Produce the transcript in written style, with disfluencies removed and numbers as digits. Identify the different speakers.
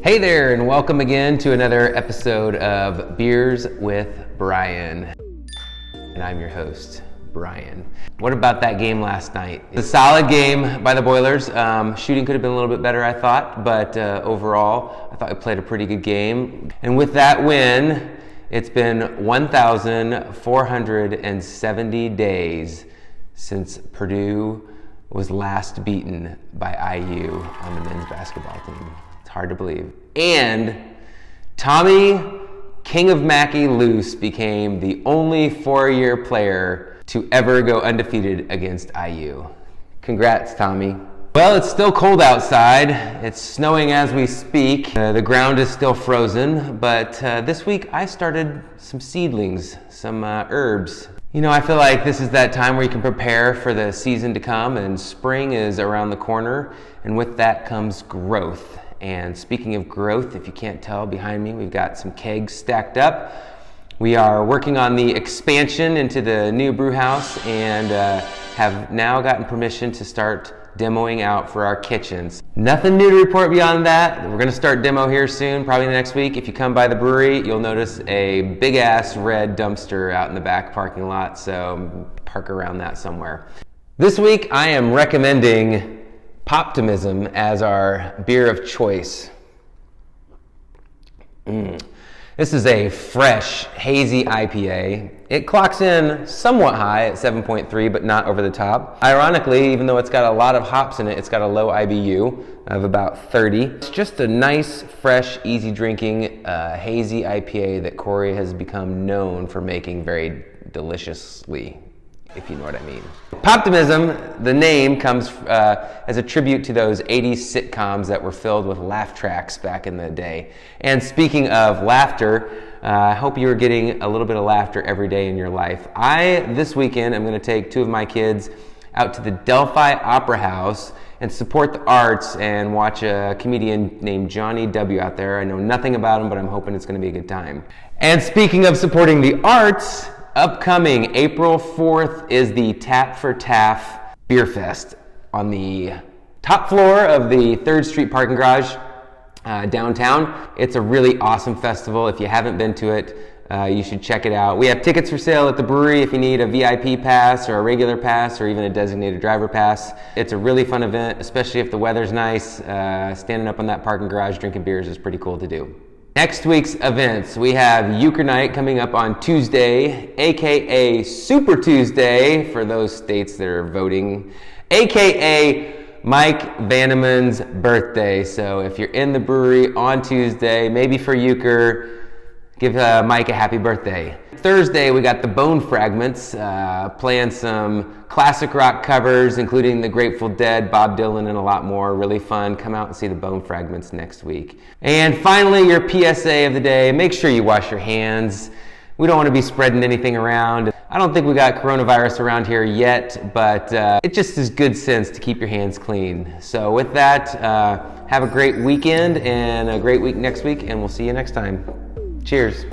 Speaker 1: Hey there, and welcome again to another episode of Beers with Brian. And I'm your host, Brian. What about that game last night? It's a solid game by the Boilers. Shooting could have been a little bit better, I thought, but overall, I thought we played a pretty good game. And with that win, it's been 1,470 days since Purdue was last beaten by IU on the men's basketball team. Hard to believe. And Tommy, King of Mackey Luce, became the only four-year player to ever go undefeated against IU. Congrats, Tommy. Well, it's still cold outside. It's snowing as we speak. The ground is still frozen, but this week I started some seedlings, some herbs. You know, I feel like this is that time where you can prepare for the season to come, and spring is around the corner, and with that comes growth. And speaking of growth, if you can't tell behind me, we've got some kegs stacked up. We are working on the expansion into the new brew house and have now gotten permission to start demoing out for our kitchens. Nothing new to report beyond that. We're gonna start demo here soon, probably next week. If you come by the brewery, you'll notice a big ass red dumpster out in the back parking lot, so park around that somewhere. This week, I am recommending Poptimism as our beer of choice. This is a fresh, hazy IPA. It clocks in somewhat high at 7.3, but not over the top. Ironically, even though it's got a lot of hops in it, it's got a low IBU of about 30. It's just a nice, fresh, easy drinking, hazy IPA that Corey has become known for making very deliciously, if you know what I mean. Poptimism, the name, comes as a tribute to those 80s sitcoms that were filled with laugh tracks back in the day. And speaking of laughter, I hope you are getting a little bit of laughter every day in your life. This weekend, I'm going to take two of my kids out to the Delphi Opera House and support the arts and watch a comedian named Johnny W. out there. I know nothing about him, but I'm hoping it's going to be a good time. And speaking of supporting the arts, upcoming April 4th is the Tap for Taff Beer Fest on the top floor of the 3rd Street Parking Garage downtown. It's a really awesome festival. If you haven't been to it, you should check it out. We have tickets for sale at the brewery if you need a VIP pass or a regular pass or even a designated driver pass. It's a really fun event, especially if the weather's nice. Standing up on that parking garage drinking beers is pretty cool to do. Next week's events, we have Euchre Night coming up on Tuesday, aka Super Tuesday for those states that are voting, aka Mike Vanneman's birthday. So if you're in the brewery on Tuesday, maybe for Euchre, give Mike a happy birthday. Thursday, we got the Bone Fragments playing some classic rock covers, including the Grateful Dead, Bob Dylan, and a lot more. Really fun. Come out and see the Bone Fragments next week. And finally, your PSA of the day, make sure you wash your hands. We don't want to be spreading anything around. I don't think we got coronavirus around here yet, but it just is good sense to keep your hands clean. So with that, have a great weekend and a great week next week, and we'll see you next time. Cheers.